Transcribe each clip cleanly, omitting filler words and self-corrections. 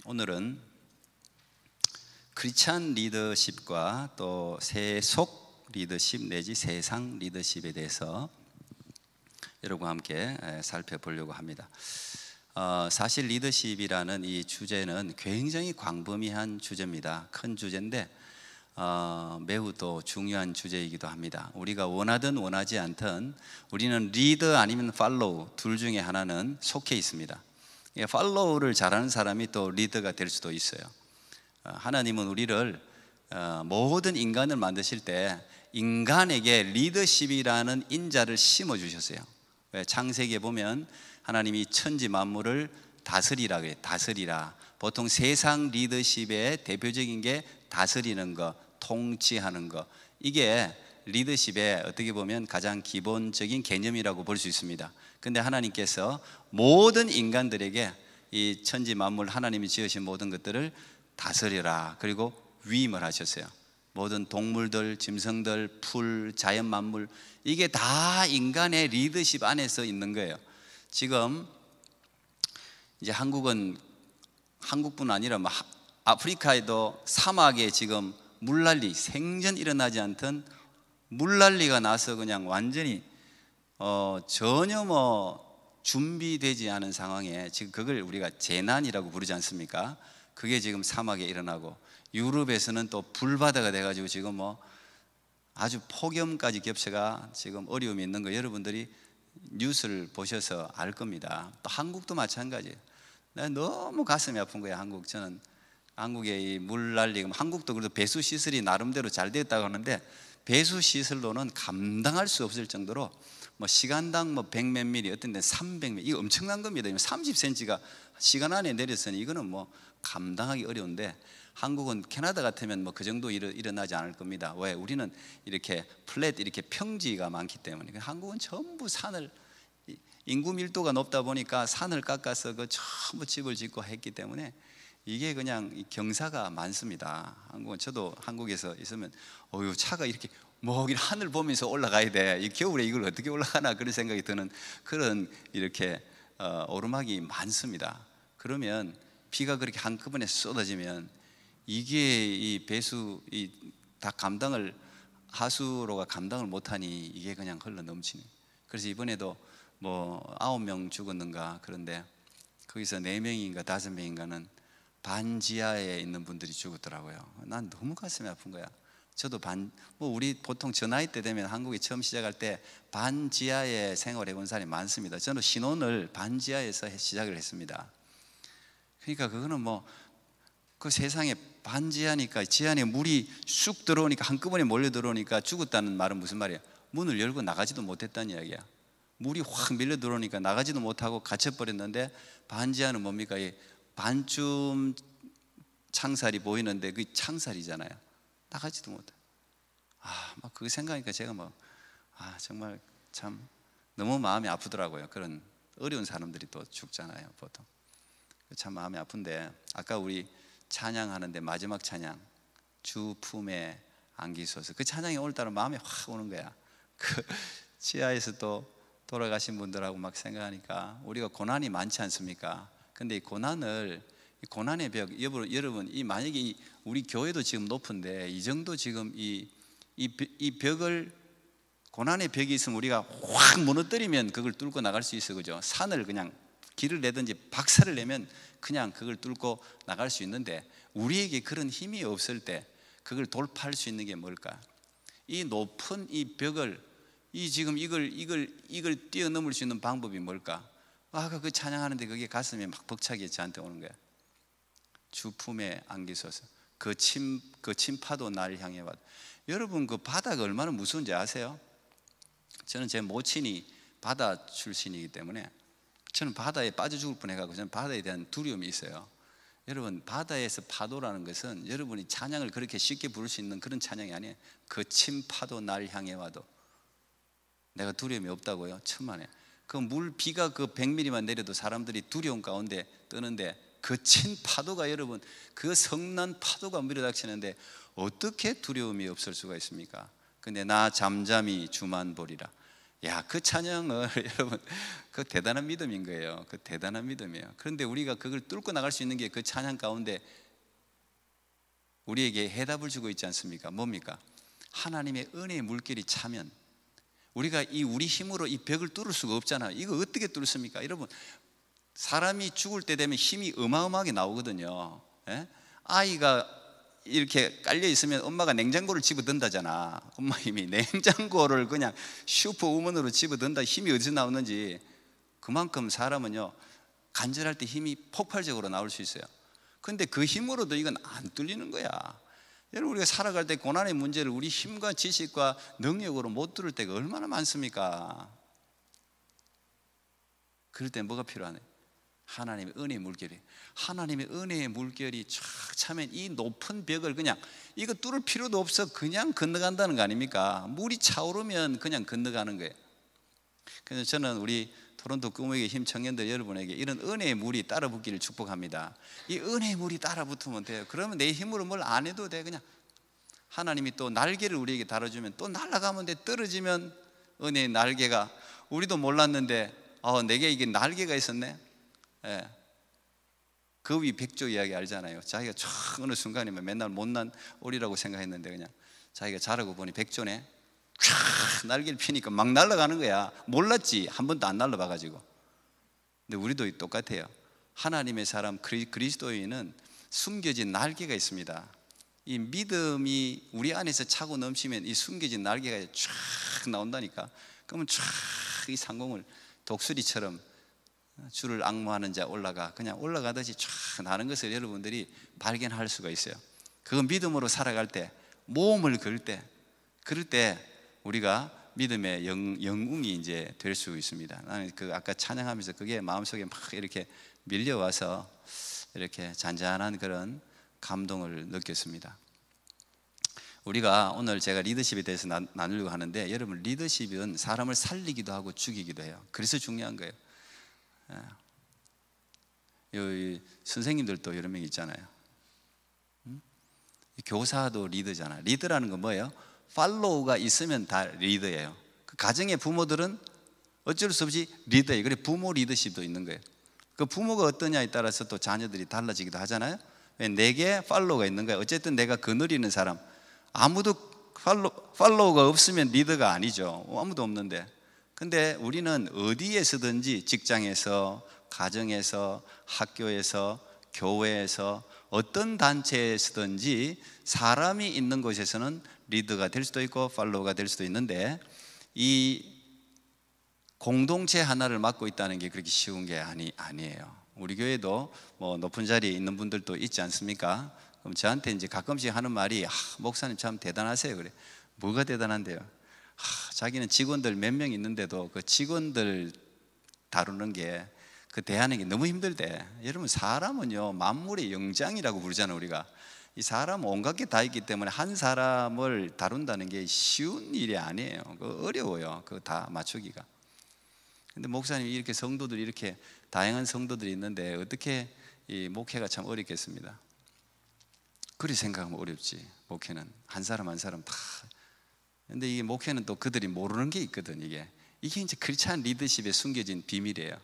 오늘은 크리스찬 리더십과 또 세속 리더십 내지 세상 리더십에 대해서 여러분과 함께 살펴보려고 합니다. 사실 리더십이라는 이 주제는 굉장히 광범위한 주제입니다. 큰 주제인데 매우 또 중요한 주제이기도 합니다. 우리가 원하든 원하지 않든 우리는 리더 아니면 팔로우 둘 중에 하나는 속해 있습니다. 팔로우를 잘하는 사람이 또 리더가 될 수도 있어요. 하나님은 우리를 모든 인간을 만드실 때 인간에게 리더십이라는 인자를 심어주셨어요. 창세기에 보면 하나님이 천지 만물을 다스리라 그래요. 다스리라. 보통 세상 리더십의 대표적인 게 다스리는 거, 통치하는 거. 이게 리더십의 어떻게 보면 가장 기본적인 개념이라고 볼 수 있습니다. 근데 하나님께서 모든 인간들에게 이 천지 만물 하나님이 지으신 모든 것들을 다스리라, 그리고 위임을 하셨어요. 모든 동물들, 짐승들, 풀, 자연 만물, 이게 다 인간의 리더십 안에서 있는 거예요. 지금 이제 한국뿐 아니라 아프리카에도 사막에 지금 물난리, 생전 일어나지 않던 물난리가 나서 그냥 완전히 전혀 준비되지 않은 상황에 지금 그걸 우리가 재난이라고 부르지 않습니까? 그게 지금 사막에 일어나고, 유럽에서는 또 불바다가 돼가지고 지금 아주 폭염까지 겹쳐가 지금 어려움이 있는 거 여러분들이 뉴스를 보셔서 알 겁니다. 또 한국도 마찬가지예요. 내가 너무 가슴이 아픈 거예요. 저는 한국의 이 물난리, 한국도 그래도 배수 시설이 나름대로 잘 되었다고 하는데 배수 시설로는 감당할 수 없을 정도로 시간당 100몇 미리, 어떤 데는 300미리, 이거 엄청난 겁니다. 30cm가 시간 안에 내렸으니 이거는 감당하기 어려운데, 한국은 캐나다 같으면 그 정도 일어나지 않을 겁니다. 왜? 우리는 이렇게 플랫, 이렇게 평지가 많기 때문에. 한국은 전부 산을, 인구 밀도가 높다 보니까 산을 깎아서 전부 집을 짓고 했기 때문에 이게 그냥 경사가 많습니다. 한국은, 저도 한국에서 있으면 차가 이렇게 하늘 보면서 올라가야 돼. 이 겨울에 이걸 어떻게 올라가나 그런 생각이 드는 그런 이렇게 오르막이 많습니다. 그러면 비가 그렇게 한꺼번에 쏟아지면 이게 이 배수 다 감당을, 하수로가 감당을 못하니 이게 그냥 흘러 넘치는. 그래서 이번에도 9명 죽었는가, 그런데 거기서 4명인가 5명인가는 반지하에 있는 분들이 죽었더라고요. 난 너무 가슴이 아픈 거야. 저도 우리 보통 저 나이 때 되면 한국에 처음 시작할 때 반지하에 생활해 본 사람이 많습니다. 저는 신혼을 반지하에서 시작을 했습니다. 그러니까 그거는 그 세상에 반지하니까, 지하에 물이 쑥 들어오니까, 한꺼번에 몰려 들어오니까 죽었다는 말은 무슨 말이야? 문을 열고 나가지도 못했다는 이야기야. 물이 확 밀려 들어오니까 나가지도 못하고 갇혀버렸는데, 반지하는 뭡니까? 반쯤 창살이 보이는데 그게 창살이잖아요. 나가지도 못해. 그거 생각하니까 제가 정말 참 너무 마음이 아프더라고요. 그런 어려운 사람들이 또 죽잖아요, 보통. 참 마음이 아픈데, 아까 우리 찬양하는데 마지막 찬양, 주 품에 안기소서, 그 찬양이 오늘따라 마음에 확 오는 거야. 그 지하에서 또 돌아가신 분들하고 생각하니까 우리가 고난이 많지 않습니까? 근데 이 고난의 벽, 여러분, 만약에 우리 교회도 지금 높은데 이 정도 지금 이 벽을, 고난의 벽이 있으면 우리가 확 무너뜨리면 그걸 뚫고 나갈 수 있어, 그죠? 산을 그냥 길을 내든지 박살을 내면 그냥 그걸 뚫고 나갈 수 있는데, 우리에게 그런 힘이 없을 때 그걸 돌파할 수 있는 게 뭘까? 이 높은 이 벽을, 지금 이걸 뛰어넘을 수 있는 방법이 뭘까? 아까 그 찬양하는데 그게 가슴에 벅차게 저한테 오는 거야. 주 품에 안기소서, 그 침파도 날 향해 와도. 여러분, 그 바다가 얼마나 무서운지 아세요? 저는 제 모친이 바다 출신이기 때문에 저는 바다에 빠져 죽을 뻔해가지고 저는 바다에 대한 두려움이 있어요. 여러분, 바다에서 파도라는 것은 여러분이 찬양을 그렇게 쉽게 부를 수 있는 그런 찬양이 아니에요. 그 침파도 날 향해 와도 내가 두려움이 없다고요? 천만에. 비가 100mm만 내려도 사람들이 두려움 가운데 뜨는데, 그 친 파도가, 여러분, 그 성난 파도가 밀어닥치는데 어떻게 두려움이 없을 수가 있습니까? 근데 나 잠잠히 주만 보리라. 야, 그 찬양을 여러분, 그 대단한 믿음인 거예요. 그 대단한 믿음이에요. 그런데 우리가 그걸 뚫고 나갈 수 있는 게 그 찬양 가운데 우리에게 해답을 주고 있지 않습니까? 뭡니까? 하나님의 은혜의 물결이 차면 우리가 우리 힘으로 이 벽을 뚫을 수가 없잖아요. 이거 어떻게 뚫습니까? 여러분, 사람이 죽을 때 되면 힘이 어마어마하게 나오거든요. 예? 아이가 이렇게 깔려 있으면 엄마가 냉장고를 집어든다잖아. 엄마 힘이 냉장고를 그냥 슈퍼우먼으로 집어든다. 힘이 어디서 나오는지. 그만큼 사람은요, 간절할 때 힘이 폭발적으로 나올 수 있어요. 근데 그 힘으로도 이건 안 뚫리는 거야. 여러분, 우리가 살아갈 때 고난의 문제를 우리 힘과 지식과 능력으로 못 뚫을 때가 얼마나 많습니까? 그럴 때 뭐가 필요하네? 하나님의 은혜의 물결이, 하나님의 은혜의 물결이 쫙 차면 이 높은 벽을 그냥 이거 뚫을 필요도 없어 그냥 건너간다는 거 아닙니까? 물이 차오르면 그냥 건너가는 거예요. 그래서 저는 우리 토론토 꿈의 힘 청년들 여러분에게 이런 은혜의 물이 따라붙기를 축복합니다. 이 은혜의 물이 따라붙으면 돼요. 그러면 내 힘으로 뭘 안 해도 돼. 그냥 하나님이 또 날개를 우리에게 달아주면 또 날아가면 돼. 떨어지면 은혜의 날개가, 우리도 몰랐는데 내게 이게 날개가 있었네. 예. 거위 백조 이야기 알잖아요. 자기가 쫙 어느 순간이면 맨날 못난 오리라고 생각했는데 그냥 자기가 자라고 보니 백조네. 쫙 날개를 피니까 막 날아가는 거야. 몰랐지. 한 번도 안 날아봐가지고. 근데 우리도 똑같아요. 하나님의 사람 그리스도인은 숨겨진 날개가 있습니다. 이 믿음이 우리 안에서 차고 넘치면 이 숨겨진 날개가 쫙 나온다니까. 그러면 쫙 이 상공을 독수리처럼 주를 앙모하는 자 올라가, 그냥 올라가듯이 쫙 나는 것을 여러분들이 발견할 수가 있어요. 그건 믿음으로 살아갈 때, 모험을 그럴 때 우리가 믿음의 영웅이 이제 될 수 있습니다. 나는 그 아까 찬양하면서 그게 마음속에 막 이렇게 밀려와서 이렇게 잔잔한 그런 감동을 느꼈습니다. 우리가 오늘 제가 리더십에 대해서 나누려고 하는데, 여러분, 리더십은 사람을 살리기도 하고 죽이기도 해요. 그래서 중요한 거예요. 여기 선생님들도 여러 명 있잖아요. 교사도 리더잖아요. 리더라는 건 뭐예요? 팔로우가 있으면 다 리더예요. 그 가정의 부모들은 어쩔 수 없이 리더예요. 그래, 부모 리더십도 있는 거예요. 그 부모가 어떠냐에 따라서 또 자녀들이 달라지기도 하잖아요. 왜? 내게 팔로우가 있는 거예요. 어쨌든 내가 거느리는 사람, 아무도 팔로우가 없으면 리더가 아니죠. 아무도 없는데. 근데 우리는 어디에서든지, 직장에서, 가정에서, 학교에서, 교회에서, 어떤 단체에서든지 사람이 있는 곳에서는 리더가 될 수도 있고 팔로우가 될 수도 있는데, 이 공동체 하나를 맡고 있다는 게 그렇게 쉬운 게 아니에요. 우리 교회도 뭐 높은 자리에 있는 분들도 있지 않습니까? 그럼 저한테 이제 가끔씩 하는 말이, 목사님 참 대단하세요. 그래. 뭐가 대단한데요? 자기는 직원들 몇 명 있는데도 그 직원들 다루는 게, 그 대하는 게 너무 힘들대. 여러분, 사람은요 만물의 영장이라고 부르잖아요. 우리가 이 사람 온갖 게 다 있기 때문에 한 사람을 다룬다는 게 쉬운 일이 아니에요. 어려워요. 그거 다 맞추기가. 근데 목사님이 이렇게 성도들이, 이렇게 다양한 성도들이 있는데 어떻게 이 목회가 참 어렵겠습니다. 그리 생각하면 어렵지. 목회는 한 사람 한 사람 다. 근데 이 목회는 또 그들이 모르는 게 있거든. 이게 이제 크리스찬 리더십에 숨겨진 비밀이에요.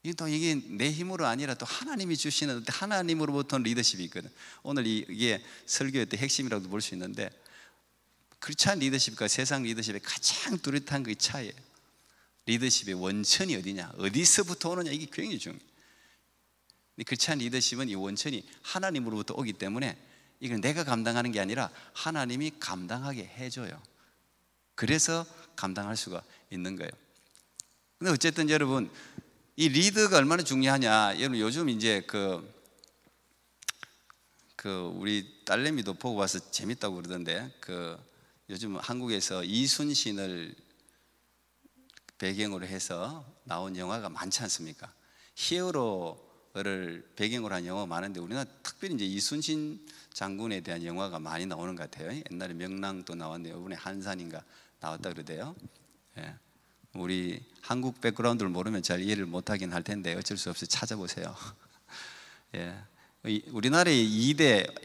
이게 내 힘으로 아니라 또 하나님이 주시는, 하나님으로부터 리더십이 있거든. 오늘 이게 설교의 때 핵심이라고 볼 수 있는데, 크리스찬 리더십과 세상 리더십의 가장 뚜렷한 그 차이예요. 리더십의 원천이 어디냐, 어디서부터 오느냐, 이게 굉장히 중요해요. 크리스찬 리더십은 이 원천이 하나님으로부터 오기 때문에 이건 내가 감당하는 게 아니라 하나님이 감당하게 해줘요. 그래서 감당할 수가 있는 거예요. 근데 어쨌든 여러분, 이 리더가 얼마나 중요하냐. 여러분, 요즘 이제 우리 딸내미도 보고 와서 재밌다고 그러던데, 요즘 한국에서 이순신을 배경으로 해서 나온 영화가 많지 않습니까? 히어로를 배경으로 한 영화가 많은데, 우리나라 특별히 이제 이순신 장군에 대한 영화가 많이 나오는 것 같아요. 옛날에 명랑도 나왔는데 이번에 한산인가 나왔다 그러대요. 예. 우리 한국 백그라운드를 모르면 잘 이해를 못하긴 할 텐데 어쩔 수 없이 찾아보세요. 예. 우리나라의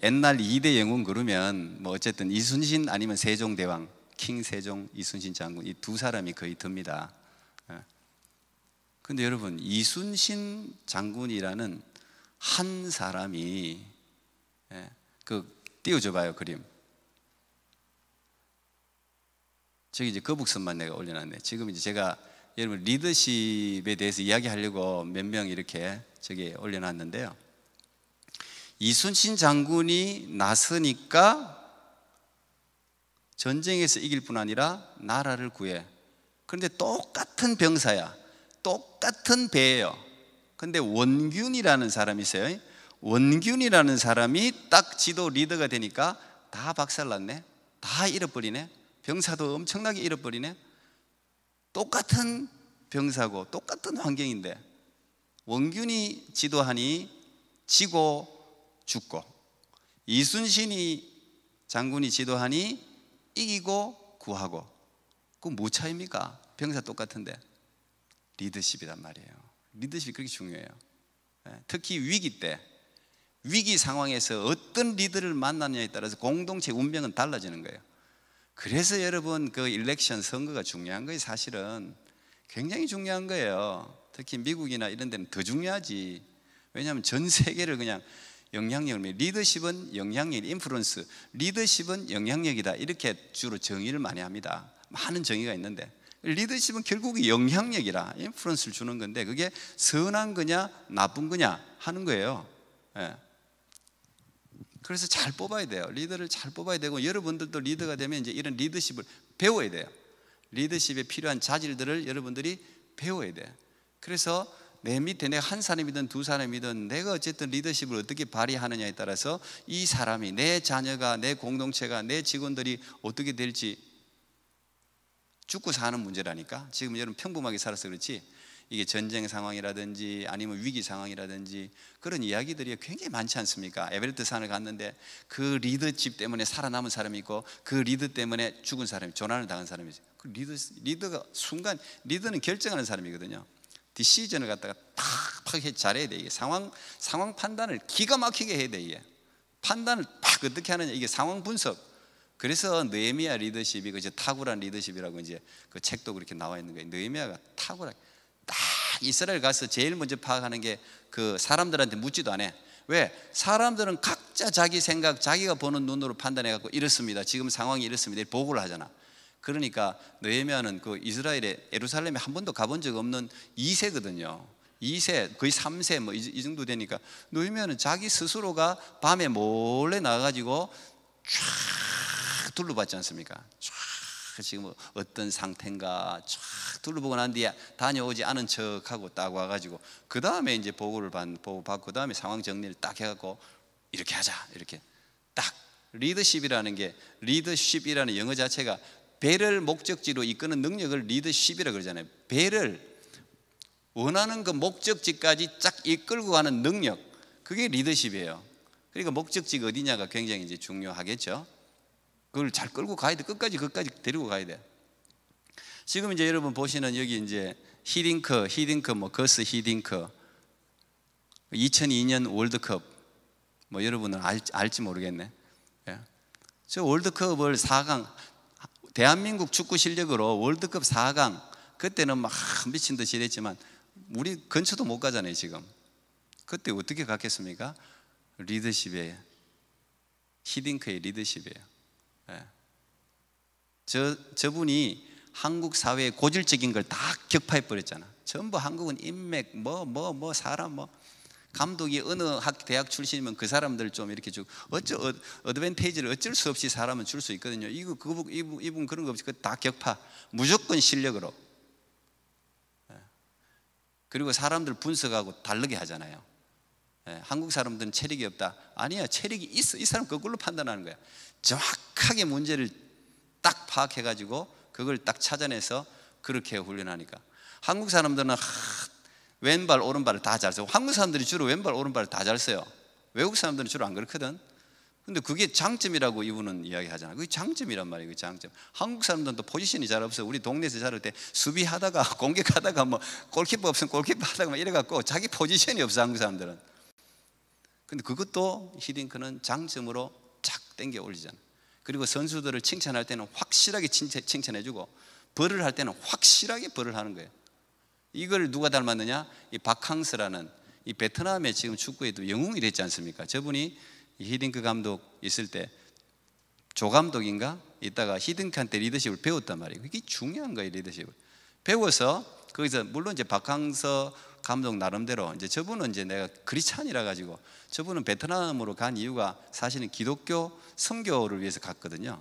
옛날 2대 영웅 그러면 뭐 어쨌든 이순신 아니면 세종대왕, 킹세종, 이순신 장군, 이 두 사람이 거의 듭니다. 근데 여러분, 이순신 장군이라는 한 사람이, 띄워줘 봐요, 그림. 저기 이제 거북선만 내가 올려놨네. 지금 이제 제가 여러분 리더십에 대해서 이야기하려고 몇 명 이렇게 저기 올려놨는데요. 이순신 장군이 나서니까 전쟁에서 이길 뿐 아니라 나라를 구해. 그런데 똑같은 병사야, 똑같은 배예요. 근데 원균이라는 사람이 있어요. 원균이라는 사람이 딱 지도 리더가 되니까 다 박살났네, 다 잃어버리네, 병사도 엄청나게 잃어버리네. 똑같은 병사고 똑같은 환경인데 원균이 지도하니 지고 죽고, 이순신이 장군이 지도하니 이기고 구하고. 그건 뭐 차이입니까? 병사 똑같은데. 리더십이란 말이에요. 리더십이 그렇게 중요해요. 특히 위기 때, 위기 상황에서 어떤 리더를 만나느냐에 따라서 공동체 운명은 달라지는 거예요. 그래서 여러분 그 일렉션 선거가 중요한 거예요. 사실은 굉장히 중요한 거예요. 특히 미국이나 이런 데는 더 중요하지. 왜냐하면 전 세계를 그냥 영향력을, 리더십은 영향력, 인플루언스, 리더십은 영향력이다, 이렇게 주로 정의를 많이 합니다. 많은 정의가 있는데 리더십은 결국 영향력이라, 인플루언스를 주는 건데 그게 선한 거냐 나쁜 거냐 하는 거예요. 그래서 잘 뽑아야 돼요. 리더를 잘 뽑아야 되고, 여러분들도 리더가 되면 이제 이런 리더십을 배워야 돼요. 리더십에 필요한 자질들을 여러분들이 배워야 돼. 그래서 내 밑에 내가 한 사람이든 두 사람이든 내가 어쨌든 리더십을 어떻게 발휘하느냐에 따라서 이 사람이, 내 자녀가, 내 공동체가, 내 직원들이 어떻게 될지, 죽고 사는 문제라니까. 지금 여러분 평범하게 살아서 그렇지, 이게 전쟁 상황이라든지 아니면 위기 상황이라든지 그런 이야기들이 굉장히 많지 않습니까? 에베레스트 산을 갔는데 그 리더십 때문에 살아남은 사람이 있고 그 리더 때문에 죽은 사람이, 조난을 당한 사람이 있어요. 그 리더가 순간, 리더는 결정하는 사람이거든요. 디시전을 갖다가 팍 잘해야 돼. 이게 상황 판단을 기가 막히게 해야 돼. 이게 판단을 팍 어떻게 하느냐, 이게 상황 분석. 그래서 느헤미야 리더십이 그 탁월한 리더십이라고 이제 그 책도 그렇게 나와 있는 거예요. 느헤미야가 탁월하게 딱 이스라엘 가서 제일 먼저 파악하는 게 그 사람들한테 묻지도 않아. 왜? 사람들은 각자 자기 생각, 자기가 보는 눈으로 판단해 갖고 이렇습니다, 지금 상황이 이렇습니다, 보고를 하잖아. 그러니까 느헤미야는 그 이스라엘에, 예루살렘에 한 번도 가본 적 없는 2세거든요. 2세, 거의 3세 뭐 이 정도 되니까 느헤미야는 자기 스스로가 밤에 몰래 나가가지고 쫙 둘러봤지 않습니까? 쫙 지금 어떤 상태인가 쫙 둘러보고 난 뒤에 다녀오지 않은 척하고 딱 와가지고 그 다음에 이제 보고 받고 그 다음에 상황 정리를 딱 해갖고 이렇게 하자, 이렇게 딱. 리더십이라는 게, 리더십이라는 영어 자체가 배를 목적지로 이끄는 능력을 리더십이라고 그러잖아요. 배를 원하는 그 목적지까지 쫙 이끌고 가는 능력, 그게 리더십이에요. 그러니까 목적지가 어디냐가 굉장히 이제 중요하겠죠. 그걸 잘 끌고 가야 돼. 끝까지 데리고 가야 돼. 지금 이제 여러분 보시는 여기 이제 히딩크 뭐 거스 히딩크 2002년 월드컵, 뭐 여러분은 알지 모르겠네. 저 월드컵을 4강, 대한민국 축구 실력으로 월드컵 4강, 그때는 막 미친 듯이 이랬지만 우리 근처도 못 가잖아요 지금. 그때 어떻게 갔겠습니까? 리더십이에요. 히딩크의 리더십이에요. 저분이 한국 사회의 고질적인 걸 다 격파해 버렸잖아. 전부 한국은 인맥 뭐 사람 뭐 감독이 어느 대학 출신이면 그 사람들 좀 이렇게 쭉 어드밴테이지를 어쩔 수 없이 사람은 줄 수 있거든요. 이분 그런 거 없이 다 격파, 무조건 실력으로. 그리고 사람들 분석하고 다르게 하잖아요. 한국 사람들은 체력이 없다. 아니야, 체력이 있어. 이 사람 그걸로 판단하는 거야. 정확하게 문제를 딱 파악해가지고 그걸 딱 찾아내서 그렇게 훈련하니까. 한국 사람들은 왼발 오른발을 다 잘 쓰고, 한국 사람들이 주로 왼발 오른발을 다 잘 써요. 외국 사람들은 주로 안 그렇거든. 근데 그게 장점이라고 이분은 이야기하잖아. 그게 장점이란 말이에요. 그 장점. 한국 사람들은 또 포지션이 잘 없어. 우리 동네에서 자랄 때 수비하다가 공격하다가 뭐 골키퍼 없으면 골키퍼 하다가 막 이래갖고 자기 포지션이 없어, 한국 사람들은. 근데 그것도 히딩크는 장점으로 착 땡겨 올리잖아. 그리고 선수들을 칭찬할 때는 확실하게 칭찬해주고 벌을 할 때는 확실하게 벌을 하는 거예요. 이걸 누가 닮았느냐? 이 박항서라는 이 베트남의 지금 축구에도 영웅이 됐지 않습니까? 저분이 히딩크 감독 있을 때 조 감독인가? 이따가 히딩크한테 리더십을 배웠단 말이에요. 이게 중요한 거예요, 리더십을. 배워서 거기서 물론 이제 박항서 감독 나름대로 이제 저분은 이제 내가 크리스찬이라 가지고 저분은 베트남으로 간 이유가 사실은 기독교 선교를 위해서 갔거든요.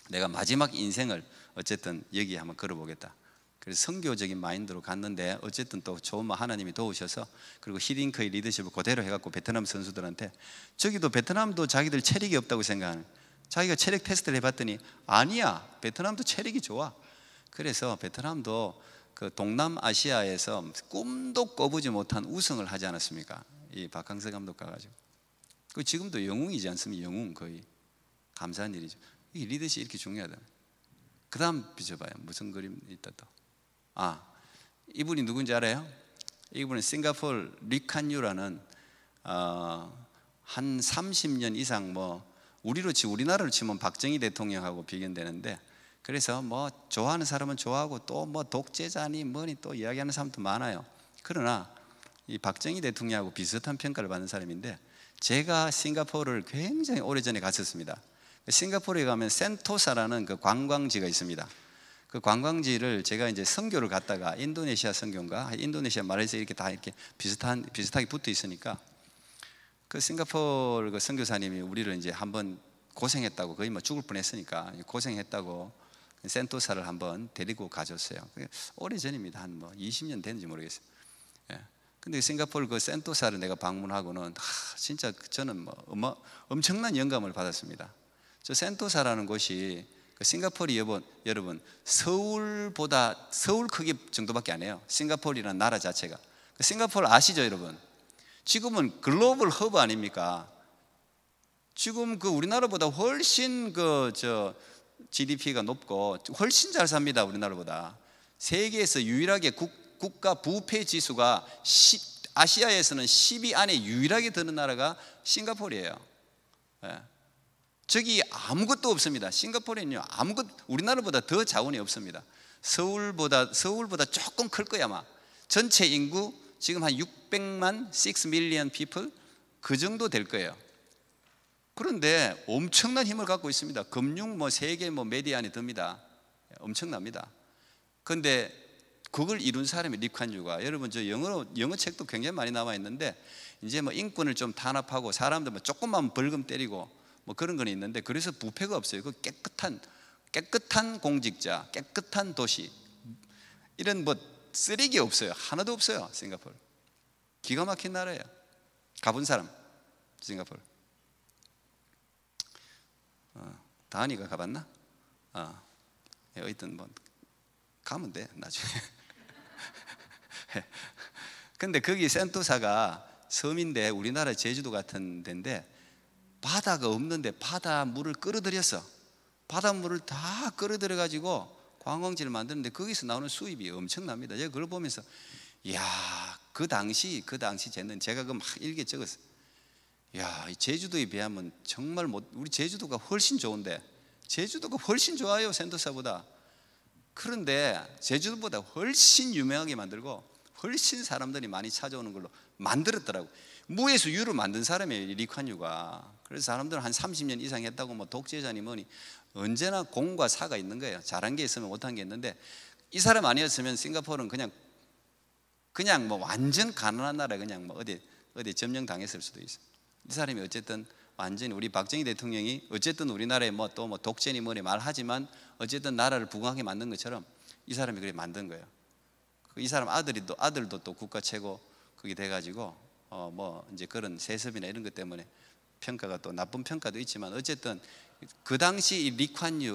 내가 마지막 인생을 어쨌든 여기 한번 걸어보겠다. 그래서 선교적인 마인드로 갔는데 어쨌든 또 좋은 하나님이 도우셔서 그리고 히딩크의 리더십을 그대로 해갖고 베트남 선수들한테 저기도 베트남도 자기들 체력이 없다고 생각하는, 자기가 체력 테스트를 해봤더니 아니야, 베트남도 체력이 좋아. 그래서 베트남도 그 동남아시아에서 꿈도 꿔보지 못한 우승을 하지 않았습니까? 이 박항서 감독 가가지고. 그 지금도 영웅이지 않습니까? 영웅. 거의 감사한 일이죠. 이 리더십이 이렇게 중요하다. 그 다음 비춰봐요. 무슨 그림 있다 또. 이분이 누군지 알아요? 이분은 싱가포르 리칸유라는 한 30년 이상 우리나라로 치면 박정희 대통령하고 비견되는데, 그래서 좋아하는 사람은 좋아하고 또 독재자니 뭐니 또 이야기하는 사람도 많아요. 그러나 이 박정희 대통령하고 비슷한 평가를 받는 사람인데, 제가 싱가포르를 굉장히 오래전에 갔었습니다. 싱가포르에 가면 센토사라는 그 관광지가 있습니다. 그 관광지를 제가 이제 선교를 갔다가 인도네시아 선교인가, 인도네시아 말레이시아 이렇게 다 이렇게 비슷하게 붙어 있으니까 그 싱가포르 그 선교사님이 우리를 이제 한번 고생했다고, 거의 죽을 뻔했으니까 고생했다고 센토사를 한번 데리고 가줬어요. 오래 전입니다. 한 20년 됐는지 모르겠어요. 예. 근데 싱가포르 그 센토사를 내가 방문하고는 진짜 저는 엄청난 영감을 받았습니다. 저 센토사라는 곳이 그 싱가포르 여러분 서울 크기 정도밖에 안 해요. 싱가포르라는 나라 자체가. 싱가포르 아시죠, 여러분? 지금은 글로벌 허브 아닙니까? 지금 그 우리나라보다 훨씬 GDP가 높고 훨씬 잘 삽니다. 우리나라보다. 세계에서 유일하게 국가 부패 지수가 아시아에서는 10위 안에 유일하게 드는 나라가 싱가포르예요. 예. 저기 아무것도 없습니다. 싱가포르는요, 우리나라보다 더 자원이 없습니다. 서울보다 조금 클 거야 아마. 전체 인구 지금 한 600만 6 million people 그 정도 될 거예요. 그런데 엄청난 힘을 갖고 있습니다. 금융 세계 메디아 안에 듭니다. 엄청납니다. 그런데 그걸 이룬 사람이 리칸유가, 여러분 저 영어 책도 굉장히 많이 나와 있는데, 이제 인권을 좀 탄압하고 사람들 조금만 벌금 때리고 그런 건 있는데, 그래서 부패가 없어요. 그 깨끗한 공직자, 깨끗한 도시, 이런 쓰레기 없어요. 하나도 없어요. 싱가포르 기가 막힌 나라예요. 가본 사람 싱가포르. 다은이가 가봤나? 어쨌든 가면 돼 나중에. 근데 거기 센토사가 섬인데 우리나라 제주도 같은 데인데 바다가 없는데 바닷물을 끌어들였어. 바닷물을 다 끌어들여 가지고 관광지를 만드는데 거기서 나오는 수입이 엄청납니다. 제가 그걸 보면서 그 당시 쟤는 제가 막 일기에 적었어요. 이 제주도에 비하면 정말 우리 제주도가 훨씬 좋은데, 제주도가 훨씬 좋아요, 센토사보다. 그런데 제주도보다 훨씬 유명하게 만들고 훨씬 사람들이 많이 찾아오는 걸로 만들었더라고. 무에서 유를 만든 사람이에요, 리칸유가. 그래서 사람들은 한 30년 이상 했다고 독재자니 뭐니 언제나 공과 사가 있는 거예요. 잘한 게 있으면 못한 게 있는데, 이 사람 아니었으면 싱가포르는 그냥 완전 가난한 나라, 그냥 어디 점령당했을 수도 있어요. 이 사람이 어쨌든 완전히 우리 박정희 대통령이 어쨌든 우리나라에 또 독재니 뭐니 말하지만 어쨌든 나라를 부강하게 만든 것처럼 이 사람이 그렇게 만든 거예요. 이 사람 아들도 또 국가 최고 그게 돼가지고 이제 그런 세습이나 이런 것 때문에 평가가 또 나쁜 평가도 있지만, 어쨌든 그 당시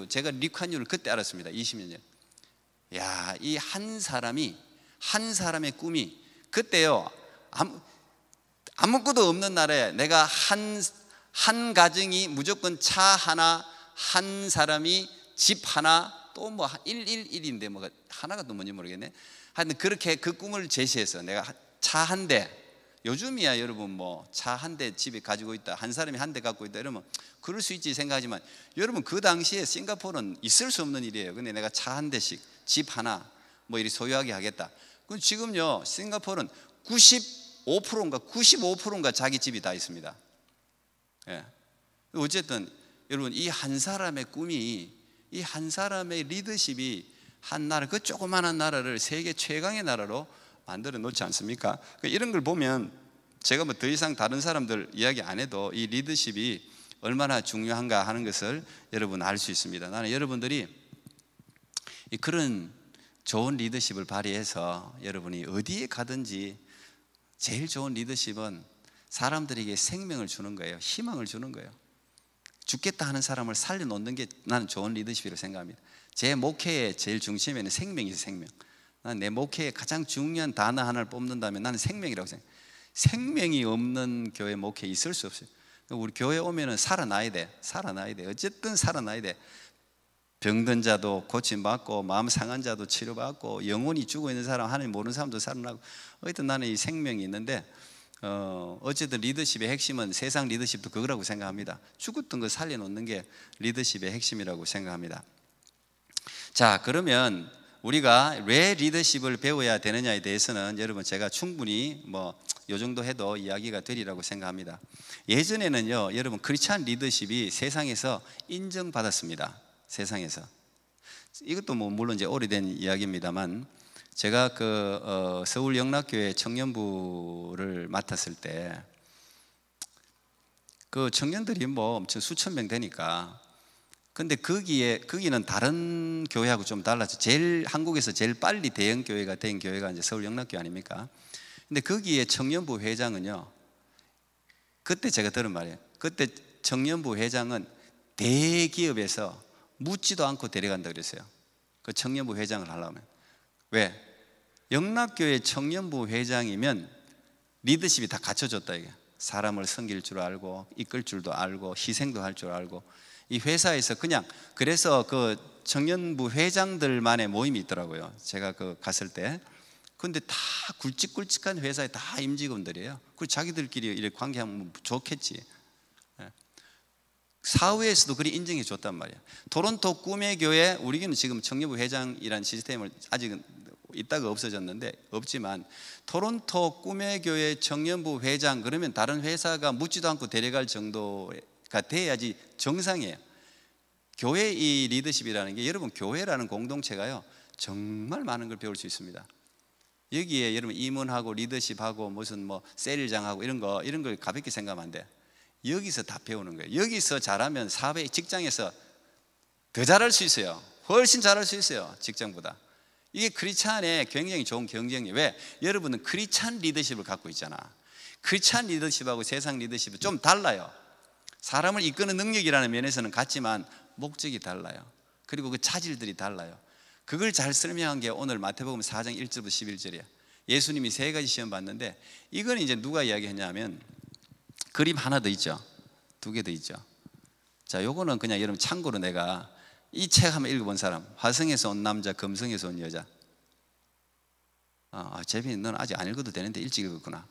제가 리칸유를 그때 알았습니다. 20년 전. 이 한 사람의 꿈이 그때요, 아무것도 없는 나라에 내가 한 가정이 무조건 차 하나, 한 사람이 집 하나, 또 111인데 하나가 또 뭔지 모르겠네. 하여튼 그렇게 그 꿈을 제시해서 내가 차 한 대, 요즘이야 여러분 뭐 차 한 대 집에 가지고 있다, 한 사람이 한 대 갖고 있다 이러면 그럴 수 있지 생각하지만, 여러분 그 당시에 싱가포르는 있을 수 없는 일이에요. 근데 내가 차 한 대씩 집 하나 뭐 이리 소유하게 하겠다. 그럼 지금요 싱가포르는 95%인가 자기 집이 다 있습니다. 예. 어쨌든 여러분 이 한 사람의 꿈이, 이 한 사람의 리더십이 한 나라, 그 조그마한 나라를 세계 최강의 나라로 만들어 놓지 않습니까? 이런 걸 보면 제가 뭐 더 이상 다른 사람들 이야기 안 해도 이 리더십이 얼마나 중요한가 하는 것을 여러분 알 수 있습니다. 나는 여러분들이 그런 좋은 리더십을 발휘해서 여러분이 어디에 가든지 제일 좋은 리더십은 사람들에게 생명을 주는 거예요. 희망을 주는 거예요. 죽겠다 하는 사람을 살려놓는 게 나는 좋은 리더십이라고 생각합니다. 제 목회의 제일 중심에는 생명이죠. 생명. 나는 내 목회의 가장 중요한 단어 하나를 뽑는다면 나는 생명이라고 생각해요. 생명이 없는 교회 목회 있을 수 없어요. 우리 교회 오면은 살아나야 돼. 살아나야 돼. 어쨌든 살아나야 돼. 병든 자도 고침받고 마음 상한 자도 치료받고 영혼이 죽어 있는 사람, 하나님 모르는 사람도 살아나고, 어쨌든 나는 이 생명이 있는데 어쨌든 리더십의 핵심은, 세상 리더십도 그거라고 생각합니다. 죽었던 거 살려놓는 게 리더십의 핵심이라고 생각합니다. 자, 그러면 우리가 왜 리더십을 배워야 되느냐에 대해서는 여러분 제가 충분히 뭐 요 정도 해도 이야기가 되리라고 생각합니다. 예전에는요 여러분 크리스찬 리더십이 세상에서 인정받았습니다. 세상에서. 이것도 뭐 물론 이제 오래된 이야기입니다만, 제가 서울 영락교회 청년부를 맡았을 때 그 청년들이 뭐 엄청 수천 명 되니까, 근데 거기는 다른 교회하고 좀 달라서 한국에서 제일 빨리 대형 교회가 된 교회가 이제 서울 영락교회 아닙니까? 근데 거기에 청년부 회장은요, 그때 제가 들은 말이에요. 그때 청년부 회장은 대기업에서 묻지도 않고 데려간다 그랬어요. 그 청년부 회장을 하려면. 왜? 영락교회 청년부 회장이면 리더십이 다 갖춰졌다 이게. 사람을 섬길 줄 알고, 이끌 줄도 알고, 희생도 할 줄 알고. 이 회사에서 그냥, 그래서 그 청년부 회장들만의 모임이 있더라고요. 제가 갔을 때. 근데 다 굵직굵직한 회사에 다 임직원들이에요. 그리고 자기들끼리 이렇게 관계하면 좋겠지. 사회에서도 그리 인정해 줬단 말이에요. 토론토 꿈의 교회, 우리는 지금 청년부 회장이라는 시스템을 아직은 있다가 없어졌는데, 없지만 토론토 꿈의 교회 청년부 회장 그러면 다른 회사가 묻지도 않고 데려갈 정도가 돼야지 정상이에요. 교회 이 리더십이라는 게, 여러분 교회라는 공동체가요 정말 많은 걸 배울 수 있습니다. 여기에 여러분 임원하고 리더십하고 무슨 뭐 세일장하고 이런 걸 가볍게 생각하면 안 돼. 여기서 다 배우는 거예요. 여기서 잘하면 사회, 직장에서 더 잘할 수 있어요. 훨씬 잘할 수 있어요. 직장보다. 이게 크리스찬의 굉장히 좋은 경쟁이에요. 왜? 여러분은 크리스찬 리더십을 갖고 있잖아. 크리스찬 리더십하고 세상 리더십은 좀 달라요. 사람을 이끄는 능력이라는 면에서는 같지만 목적이 달라요. 그리고 그 차질들이 달라요. 그걸 잘 설명한 게 오늘 마태복음 4장 1절부터 11절이에요. 예수님이 3가지 시험 봤는데, 이건 이제 누가 이야기했냐면, 그림 하나 더 있죠. 2개 더 있죠. 자, 요거는 그냥 여러분 참고로, 내가 이 책 한번 읽어본 사람, 화성에서 온 남자, 금성에서 온 여자. 재빈이 너는 아직 안 읽어도 되는데 일찍 읽었구나.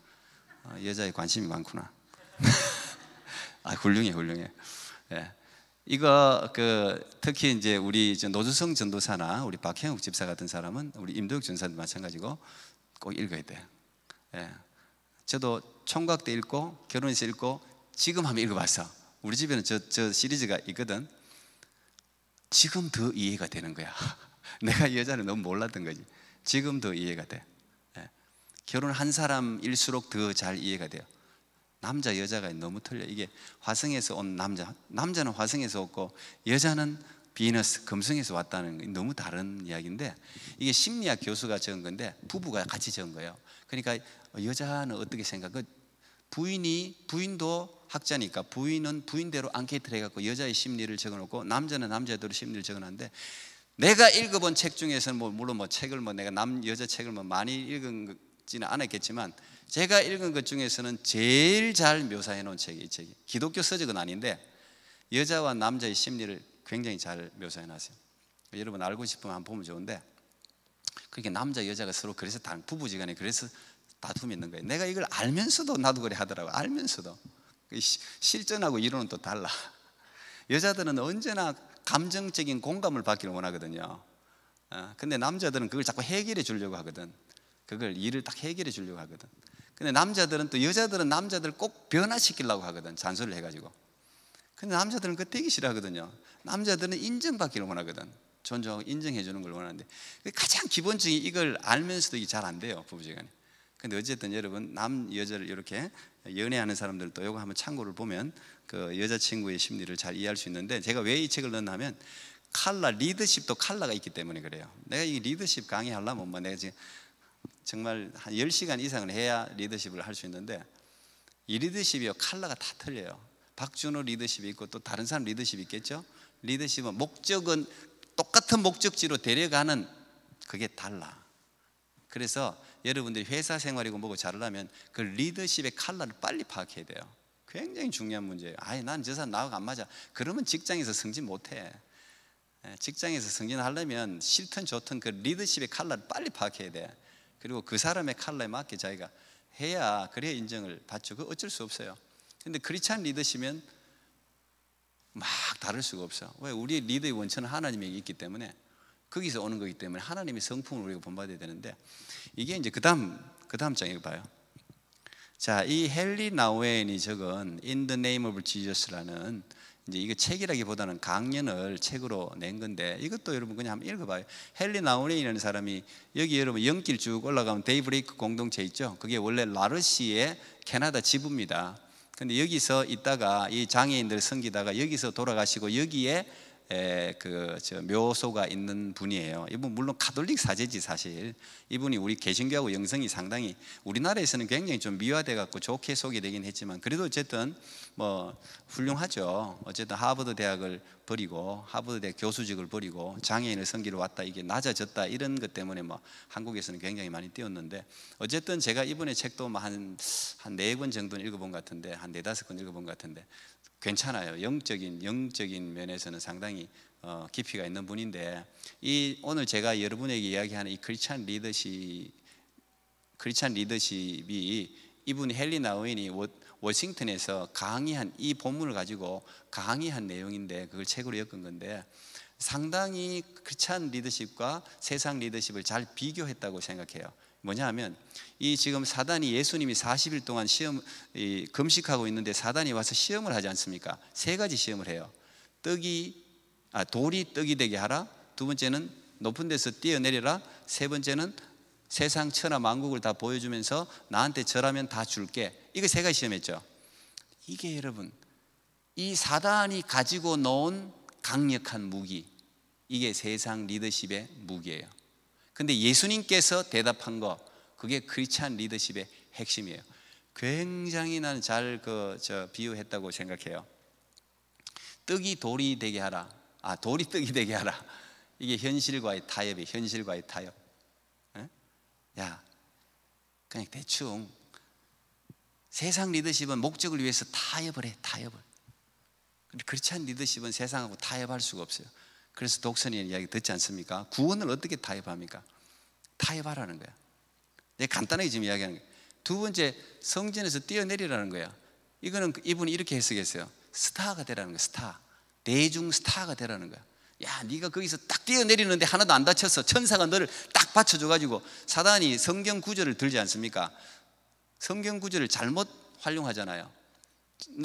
여자에 관심이 많구나. 훌륭해. 예. 이거 특히 이제 우리 노주성 전도사나 우리 박형욱 집사 같은 사람은, 우리 임도혁 전사도 마찬가지고 꼭 읽어야 돼요. 예. 저도 총각 때 읽고 결혼해서 읽고 지금 한번 읽어봤어. 우리 집에는 저 시리즈가 있거든. 지금 더 이해가 되는 거야. 내가 이 여자를 너무 몰랐던 거지. 지금 더 이해가 돼. 예. 결혼한 사람일수록 더 잘 이해가 돼요. 남자 여자가 너무 틀려. 이게 화성에서 온 남자는 화성에서 왔고 여자는 비너스 금성에서 왔다는 게 너무 다른 이야기인데, 이게 심리학 교수가 적은 건데 부부가 같이 적은 거예요. 그러니까 여자는 어떻게 생각? 부인도 학자니까 부인은 부인대로 앙케이트를 해갖고 여자의 심리를 적어놓고 남자는 남자대로 심리를 적어놨는데, 내가 읽어본 책 중에서는 물론 책을 내가 여자 책을 많이 읽지는 않았겠지만, 제가 읽은 것 중에서는 제일 잘 묘사해 놓은 책이 이 책이. 기독교 서적은 아닌데 여자와 남자의 심리를 굉장히 잘 묘사해 놨어요. 여러분 알고 싶으면 한번 보면 좋은데, 그렇게 남자 여자가 서로 그래서 부부지간에 그래서 다툼이 있는 거예요. 내가 이걸 알면서도 나도 그래 하더라고. 알면서도. 실전하고 이론은 또 달라. 여자들은 언제나 감정적인 공감을 받기를 원하거든요. 근데 남자들은 그걸 자꾸 해결해 주려고 하거든. 그걸 일을 딱 해결해 주려고 하거든. 근데 남자들은 또 여자들은 남자들 꼭 변화시키려고 하거든. 잔소리를 해가지고. 근데 남자들은 그거 되게 싫어하거든요. 남자들은 인정받기를 원하거든. 존중하고 인정해 주는 걸 원하는데 가장 기본적인 이걸 알면서도 이게 잘 안 돼요, 부부지간에. 근데 어쨌든 여러분, 남 여자를 이렇게 연애하는 사람들도 이거 한번 참고를 보면 그 여자친구의 심리를 잘 이해할 수 있는데, 제가 왜 이 책을 넣었나 하면 리더십도 컬러가 있기 때문에 그래요. 내가 이 리더십 강의하려면 내가 지금 정말 한 10시간 이상을 해야 리더십을 할 수 있는데, 이 리더십이요, 컬러가 다 틀려요. 박준호 리더십이 있고 또 다른 사람 리더십이 있겠죠. 리더십은 목적은 똑같은 목적지로 데려가는, 그게 달라. 그래서 여러분들이 회사 생활이고 뭐고 잘하려면 그 리더십의 컬러를 빨리 파악해야 돼요. 굉장히 중요한 문제예요. 난 저 사람 나하고 안 맞아. 그러면 직장에서 승진 못해. 직장에서 승진하려면 싫든 좋든 그 리더십의 컬러를 빨리 파악해야 돼. 그리고 그 사람의 컬러에 맞게 자기가 해야, 그래야 인정을 받죠. 그거 어쩔 수 없어요. 근데 그렇지 않은 리더십이면 막 다를 수가 없어. 왜? 우리의 리더의 원천은 하나님에게 있기 때문에, 거기서 오는 거기 때문에 하나님의 성품을 우리가 본받아야 되는데, 이게 이제 그 다음 장에 봐요. 자, 이 헨리 나우엔이 적은 In the Name of Jesus라는, 이제 이거 책이라기보다는 강연을 책으로 낸 건데, 이것도 여러분 그냥 한번 읽어봐요. 헨리 나우엔이라는 사람이, 여기 여러분 연길 쭉 올라가면 데이브레이크 공동체 있죠. 그게 원래 라르시의 캐나다 지부입니다. 근데 여기서 있다가 이 장애인들 섬기다가 여기서 돌아가시고, 여기에 묘소가 있는 분이에요. 이분 물론 가톨릭 사제지 사실. 이분이 우리 개신교하고 영성이 상당히 우리나라에서는 굉장히 좀 미화돼 갖고 좋게 소개되긴 했지만, 그래도 어쨌든 뭐 훌륭하죠. 어쨌든 하버드 대학을 버리고, 하버드 대학 교수직을 버리고 장애인을 섬기러 왔다, 이게 낮아졌다, 이런 것 때문에 뭐 한국에서는 굉장히 많이 띄웠는데, 어쨌든 제가 이분의 책도 한 4권 정도는 읽어본 것 같은데, 한 4-5권 읽어본 것 같은데 괜찮아요. 영적인 면에서는 상당히 깊이가 있는 분인데, 오늘 제가 여러분에게 이야기하는 이 크리스찬 리더십이 이분 헨리 나우엔이 워싱턴에서 강의한 이 본문을 가지고 강의한 내용인데, 그걸 책으로 엮은 건데, 상당히 크리스찬 리더십과 세상 리더십을 잘 비교했다고 생각해요. 뭐냐 하면, 이 지금 사단이, 예수님이 40일 동안 금식하고 있는데 사단이 와서 시험을 하지 않습니까? 3가지 시험을 해요. 돌이 떡이 되게 하라. 2번째는 높은 데서 뛰어내려라. 3번째는 세상 천하 만국을 다 보여주면서 나한테 절하면 다 줄게. 이거 3가지 시험했죠. 이게 여러분, 이 사단이 가지고 놓은 강력한 무기, 이게 세상 리더십의 무기예요. 근데 예수님께서 대답한 거, 그게 크리스찬 리더십의 핵심이에요. 굉장히 나는 잘 비유했다고 생각해요. 떡이 돌이 되게 하라. 돌이 떡이 되게 하라. 이게 현실과의 타협이에요. 현실과의 타협. 야, 그냥 대충 세상 리더십은 목적을 위해서 타협을 해. 타협을. 근데 크리스찬 리더십은 세상하고 타협할 수가 없어요. 그래서 독선이의 이야기 듣지 않습니까? 구원을 어떻게 타협합니까? 타협하라는 거야. 내가 간단하게 지금 이야기하는 거야. 2번째, 성전에서 뛰어내리라는 거야. 이거는 이분이 이렇게 해석했어요. 스타가 되라는 거야. 스타. 대중 스타가 되라는 거야. 야, 네가 거기서 딱 뛰어내리는데 하나도 안 다쳤어. 천사가 너를 딱 받쳐줘가지고. 사단이 성경 구절을 들지 않습니까? 성경 구절을 잘못 활용하잖아요.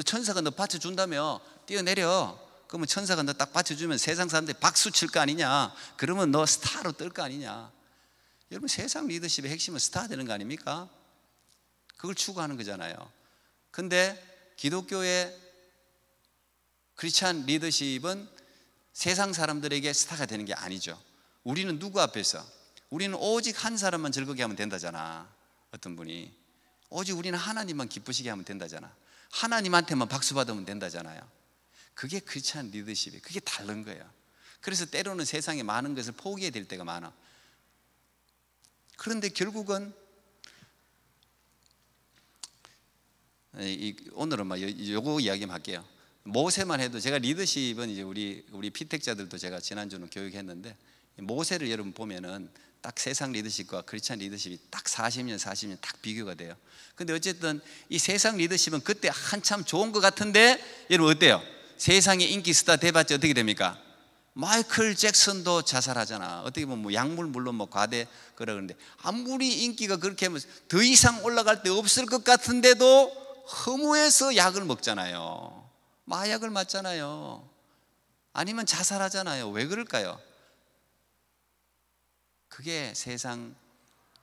천사가 너 받쳐준다며 뛰어내려. 그러면 천사가 너 딱 받쳐주면 세상 사람들이 박수 칠 거 아니냐. 그러면 너 스타로 뜰 거 아니냐. 여러분, 세상 리더십의 핵심은 스타 되는 거 아닙니까? 그걸 추구하는 거잖아요. 근데 기독교의 크리스찬 리더십은 세상 사람들에게 스타가 되는 게 아니죠. 우리는 누구 앞에서? 우리는 오직 한 사람만 즐겁게 하면 된다잖아. 어떤 분이 오직 우리는 하나님만 기쁘시게 하면 된다잖아. 하나님한테만 박수 받으면 된다잖아요. 그게 크리스찬 리더십이에요. 그게 다른 거예요. 그래서 때로는 세상에 많은 것을 포기해야 될 때가 많아. 그런데 결국은 오늘은 요거 이야기만 할게요. 모세만 해도, 제가 리더십은 이제 우리 피택자들도 제가 지난주는 교육했는데, 모세를 여러분 보면은 딱 세상 리더십과 크리스찬 리더십이 딱 40년 딱 비교가 돼요. 근데 어쨌든 이 세상 리더십은 그때 한참 좋은 것 같은데, 여러분 어때요? 세상에 인기 스타 돼봤자 어떻게 됩니까? 마이클 잭슨도 자살하잖아. 어떻게 보면 뭐 약물 물론 뭐 과대 그러는데, 아무리 인기가 그렇게 하면 더 이상 올라갈 데 없을 것 같은데도 허무해서 약을 먹잖아요. 마약을 맞잖아요. 아니면 자살하잖아요. 왜 그럴까요? 그게 세상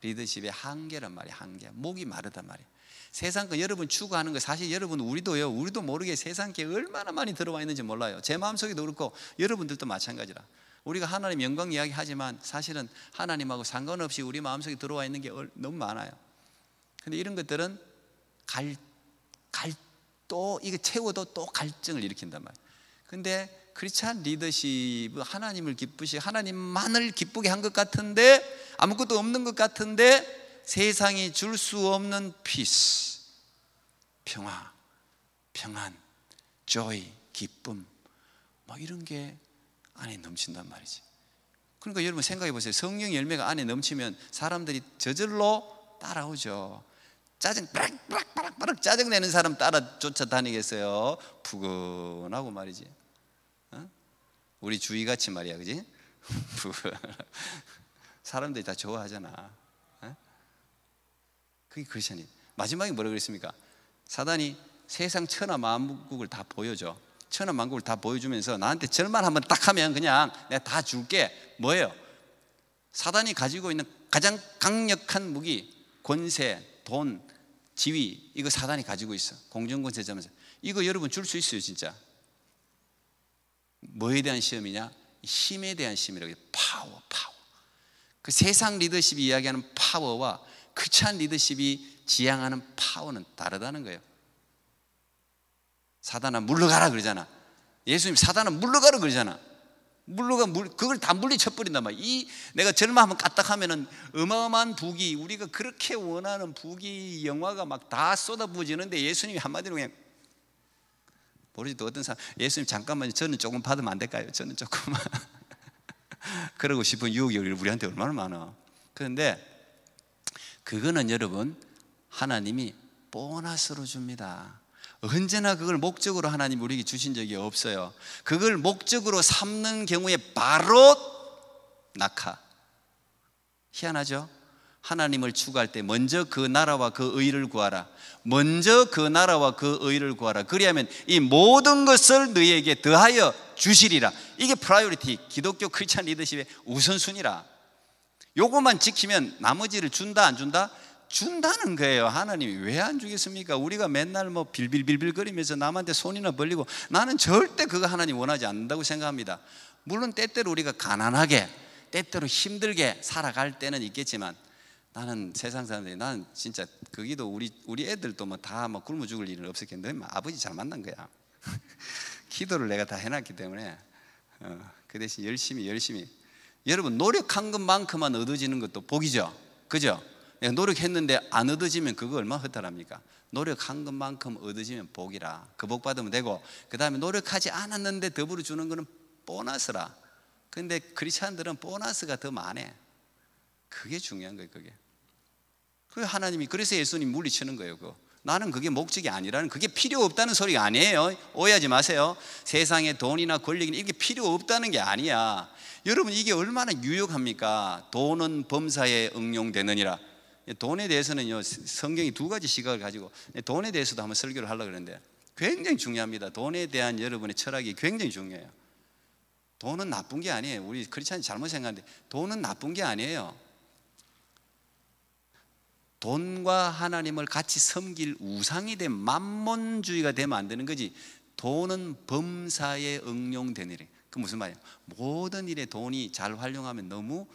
리더십의 한계란 말이에요. 한계. 목이 마르단 말이에요. 세상 거 여러분 추구하는 거, 사실 여러분 우리도 모르게 세상 게 얼마나 많이 들어와 있는지 몰라요. 제 마음속에도 그렇고 여러분들도 마찬가지라. 우리가 하나님 영광 이야기 하지만 사실은 하나님하고 상관없이 우리 마음속에 들어와 있는 게 너무 많아요. 근데 이런 것들은 또 이거 채워도 또 갈증을 일으킨단 말이에요. 근데 크리스찬 리더십, 하나님을 하나님만을 기쁘게 한 것 같은데, 아무것도 없는 것 같은데, 세상이 줄 수 없는 피스, 평안, joy, 기쁨, 뭐 이런 게 안에 넘친단 말이지. 그러니까 여러분 생각해 보세요. 성령 열매가 안에 넘치면 사람들이 저절로 따라오죠. 빠락 짜증내는 사람 따라 쫓아다니겠어요? 부근하고 말이지. 우리 주위같이 말이야, 그지? 사람들이 다 좋아하잖아. 그게 크리스천이. 마지막에 뭐라 그랬습니까? 사단이 세상 천하 만국을 다 보여줘. 천하 만국을 다 보여주면서 나한테 절만 한번 딱 하면 그냥 내가 다 줄게. 뭐예요? 사단이 가지고 있는 가장 강력한 무기, 권세, 돈, 지위, 이거 사단이 가지고 있어. 공정권세 점에서 이거 여러분 줄 수 있어요, 진짜. 뭐에 대한 시험이냐? 힘에 대한 시험이라고 해요. 파워. 그 세상 리더십이 이야기하는 파워와 크리스찬 리더십이 지향하는 파워는 다르다는 거예요. 사단아 물러가라 그러잖아. 예수님 사단아 물러가라 그러잖아. 그걸 다 물리쳐버린단 말이야. 내가 절망하면 까딱하면은 어마어마한 부귀, 우리가 그렇게 원하는 부귀 영화가 막 다 쏟아부어지는데 예수님이 한마디로 그냥, 모르지 또 어떤 사람, 예수님 잠깐만요, 저는 조금 받으면 안 될까요? 저는 조금만 그러고 싶은 유혹이 우리한테 얼마나 많아. 그런데 그거는 여러분 하나님이 보너스로 줍니다. 언제나 그걸 목적으로 하나님 우리에게 주신 적이 없어요. 그걸 목적으로 삼는 경우에 바로 낙하. 희한하죠? 하나님을 추구할 때 먼저 그 나라와 그 의를 구하라. 먼저 그 나라와 그 의를 구하라. 그리하면 이 모든 것을 너희에게 더하여 주시리라. 이게 프라이어리티, 기독교 크리스찬 리더십의 우선순위라. 요것만 지키면 나머지를 준다 안 준다? 준다는 거예요. 하나님이 왜 안 주겠습니까? 우리가 맨날 뭐 빌빌빌빌 거리면서 남한테 손이나 벌리고, 나는 절대 그거 하나님 원하지 않는다고 생각합니다. 물론 때때로 우리가 가난하게, 때때로 힘들게 살아갈 때는 있겠지만, 나는 세상 사람들이, 나는 진짜 거기도 우리 애들도 뭐 다 뭐 굶어 죽을 일은 없었겠는데 아버지 잘 만난 거야. 기도를 내가 다 해놨기 때문에 그 대신 열심히 여러분 노력한 것만큼만 얻어지는 것도 복이죠. 그죠? 내가 노력했는데 안 얻어지면 그거 얼마나 허탈합니까? 노력한 것만큼 얻어지면 복이라. 그 복 받으면 되고, 그 다음에 노력하지 않았는데 더불어 주는 거는 보너스라. 근데 크리스찬들은 보너스가 더 많아. 그게 중요한 거예요. 그게. 그 하나님이 그래서 예수님 물리치는 거예요. 그거. 나는 그게 목적이 아니라는, 그게 필요 없다는 소리가 아니에요. 오해하지 마세요. 세상에 돈이나 권력이나 이게 필요 없다는 게 아니야. 여러분 이게 얼마나 유력합니까? 돈은 범사에 응용되느니라. 돈에 대해서는요, 성경이 두 가지 시각을 가지고, 돈에 대해서도 한번 설교를 하려고 그러는데 굉장히 중요합니다. 돈에 대한 여러분의 철학이 굉장히 중요해요. 돈은 나쁜 게 아니에요. 우리 크리스찬이 잘못 생각하는데 돈은 나쁜 게 아니에요. 돈과 하나님을 같이 섬길 우상이 된 만몬주의가 되면 안 되는 거지. 돈은 범사에 응용되느니. 그 무슨 말이에요? 모든 일에 돈이 잘 활용하면 너무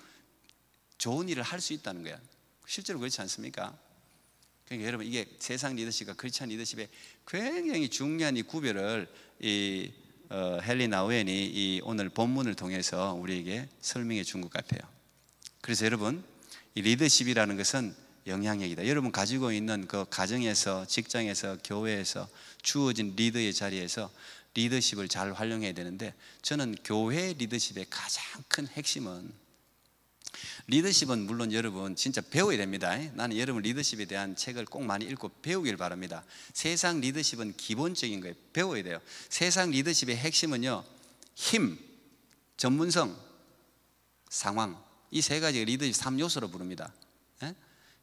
좋은 일을 할 수 있다는 거야. 실제로 그렇지 않습니까? 그러니까 여러분 이게 세상 리더십과 크리스찬 리더십의 굉장히 중요한 이 구별을 헨리 나우엔이 이 오늘 본문을 통해서 우리에게 설명해 준 것 같아요. 그래서 여러분 이 리더십이라는 것은 영향력이다. 여러분 가지고 있는 그 가정에서, 직장에서, 교회에서 주어진 리더의 자리에서 리더십을 잘 활용해야 되는데, 저는 교회 리더십의 가장 큰 핵심은 리더십은 물론 여러분 진짜 배워야 됩니다. 나는 여러분 리더십에 대한 책을 꼭 많이 읽고 배우길 바랍니다. 세상 리더십은 기본적인 거예요. 배워야 돼요. 세상 리더십의 핵심은요, 힘, 전문성, 상황, 이 세 가지가 리더십 3요소로 부릅니다.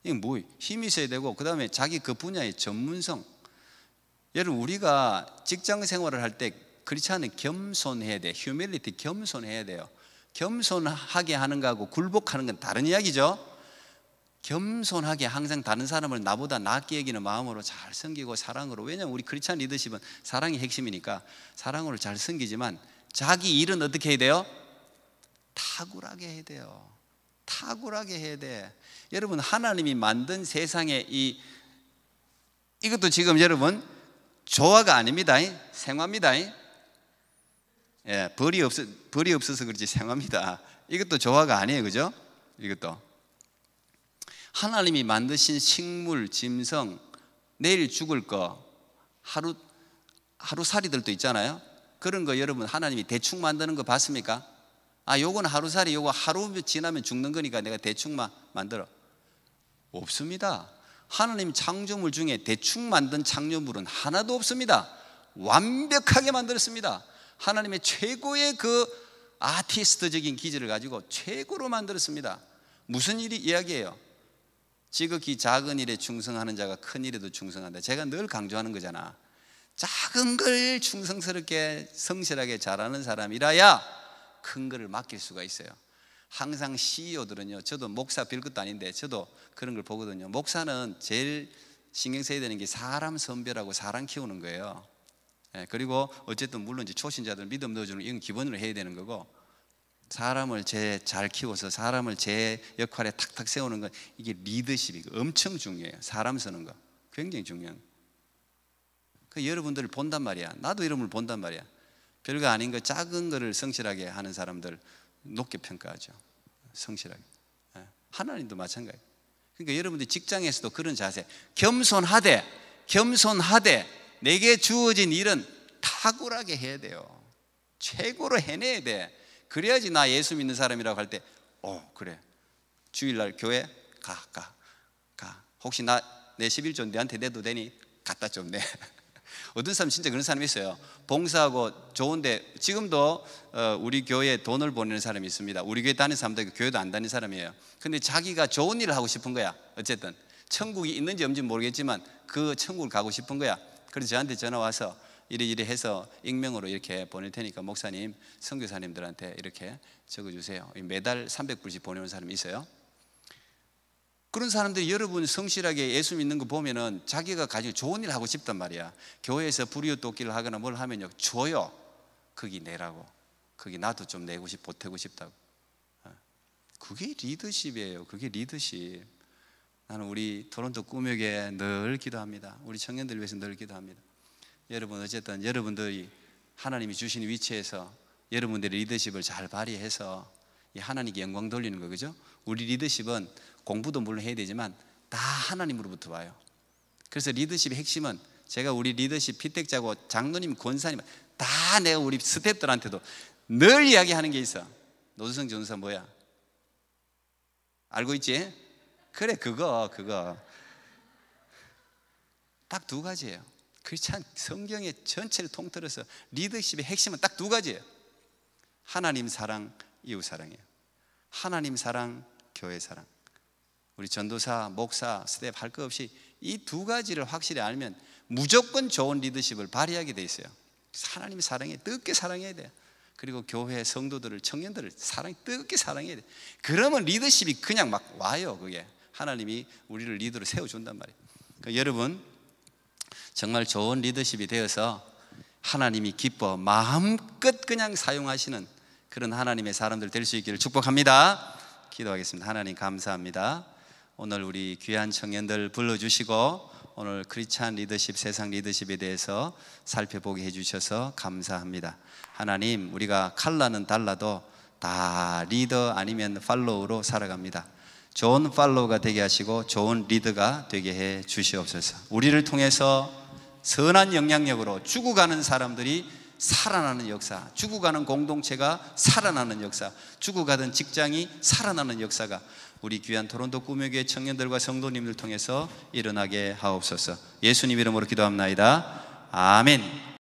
이게 뭐예요? 힘이 있어야 되고, 그 다음에 자기 그 분야의 전문성. 여러분, 우리가 직장 생활을 할 때 그렇지 않은 겸손해야 돼. 휴밀리티, 겸손해야 돼요. 겸손하게 하는 거하고 굴복하는 건 다른 이야기죠. 겸손하게 항상 다른 사람을 나보다 낫게 여기는 마음으로 잘 섬기고 사랑으로, 왜냐하면 우리 크리스찬 리더십은 사랑이 핵심이니까 사랑으로 잘 섬기지만 자기 일은 어떻게 해야 돼요? 탁월하게 해야 돼요. 탁월하게 해야 돼. 여러분, 하나님이 만든 세상에 이것도 지금 여러분 조화가 아닙니다. 생화입니다. 예, 벌이 없어서 그렇지 생화입니다. 이것도 조화가 아니에요, 그죠? 이것도 하나님이 만드신 식물, 짐승, 내일 죽을 거, 하루살이들도 있잖아요. 그런 거 여러분 하나님이 대충 만드는 거 봤습니까? 요건 하루살이, 요거 하루 지나면 죽는 거니까 내가 대충 만들어. 없습니다. 하나님 창조물 중에 대충 만든 창조물은 하나도 없습니다. 완벽하게 만들었습니다. 하나님의 최고의 그 아티스트적인 기질을 가지고 최고로 만들었습니다. 무슨 일이 이야기예요? 지극히 작은 일에 충성하는 자가 큰 일에도 충성한다. 제가 늘 강조하는 거잖아. 작은 걸 충성스럽게 성실하게 잘하는 사람이라야 큰 거를 맡길 수가 있어요. 항상 CEO들은요, 저도 목사 별 것도 아닌데 저도 그런 걸 보거든요. 목사는 제일 신경 써야 되는 게 사람 선별하고 사람 키우는 거예요. 그리고 어쨌든 물론 이제 초신자들 믿음 넣어주는 이건 기본으로 해야 되는 거고, 사람을 잘 키워서 사람을 제 역할에 탁탁 세우는 건 이게 리더십이 엄청 중요해요. 사람 쓰는 거 굉장히 중요한 거. 그 여러분들을 본단 말이야. 나도 여러분을 본단 말이야. 별거 아닌 거 작은 거를 성실하게 하는 사람들 높게 평가하죠. 성실하게. 하나님도 마찬가지예요. 그러니까 여러분들 직장에서도 그런 자세, 겸손하되 내게 주어진 일은 탁월하게 해야 돼요. 최고로 해내야 돼. 그래야지 나 예수 믿는 사람이라고 할 때 그래, 주일날 교회 가. 혹시 내 11조 내한테 내도 되니? 갖다 좀 내. 어떤 사람 진짜 그런 사람이 있어요. 봉사하고 좋은데, 지금도 우리 교회에 돈을 보내는 사람이 있습니다. 우리 교회 다니는 사람도 교회도 안 다니는 사람이에요. 근데 자기가 좋은 일을 하고 싶은 거야. 어쨌든 천국이 있는지 없는지 모르겠지만 그 천국을 가고 싶은 거야. 그래서 저한테 전화 와서 이래 해서 익명으로 이렇게 보낼 테니까 목사님, 선교사님들한테 이렇게 적어주세요. 매달 300불씩 보내는 사람이 있어요. 그런 사람들이 여러분 성실하게 예수 믿는 거 보면은 자기가 가지고 좋은 일 하고 싶단 말이야. 교회에서 불이웃 돕기를 하거나 뭘 하면요, 줘요. 거기 내라고. 거기 나도 좀 내고 보태고 싶다고. 그게 리더십이에요. 그게 리더십. 나는 우리 토론토 꾸며에 늘 기도합니다. 우리 청년들 위해서 늘 기도합니다. 여러분, 어쨌든 여러분들이 하나님이 주신 위치에서 여러분들의 리더십을 잘 발휘해서 하나님께 영광 돌리는 거, 그죠? 우리 리더십은 공부도 물론 해야 되지만 다 하나님으로부터 와요. 그래서 리더십의 핵심은, 제가 우리 리더십 피택자고 장로님, 권사님 다 내가 우리 스태프들한테도 늘 이야기하는 게 있어. 노두성 전사 뭐야? 알고 있지? 그래, 그거 딱 두 가지예요. 크리스찬 성경의 전체를 통틀어서 리더십의 핵심은 딱 두 가지예요. 하나님 사랑, 이웃 사랑이에요. 하나님 사랑, 교회 사랑. 우리 전도사, 목사, 스텝 할 거 없이 이 두 가지를 확실히 알면 무조건 좋은 리더십을 발휘하게 돼 있어요. 하나님 사랑해, 뜨겁게 사랑해야 돼요. 그리고 교회 성도들을, 청년들을 뜨겁게 사랑해야 돼요. 그러면 리더십이 그냥 막 와요. 그게 하나님이 우리를 리더로 세워준단 말이에요. 그러니까 여러분, 정말 좋은 리더십이 되어서 하나님이 기뻐 마음껏 그냥 사용하시는 그런 하나님의 사람들 될 수 있기를 축복합니다. 기도하겠습니다. 하나님 감사합니다. 오늘 우리 귀한 청년들 불러주시고 오늘 크리스찬 리더십, 세상 리더십에 대해서 살펴보게 해주셔서 감사합니다. 하나님, 우리가 컬러는 달라도 다 리더 아니면 팔로우로 살아갑니다. 좋은 팔로우가 되게 하시고 좋은 리더가 되게 해 주시옵소서. 우리를 통해서 선한 영향력으로 죽어가는 사람들이 살아나는 역사, 죽어가는 공동체가 살아나는 역사, 죽어가던 직장이 살아나는 역사가 우리 귀한 토론토 꿈의 청년들과 성도님들 통해서 일어나게 하옵소서. 예수님 이름으로 기도합나이다. 아멘.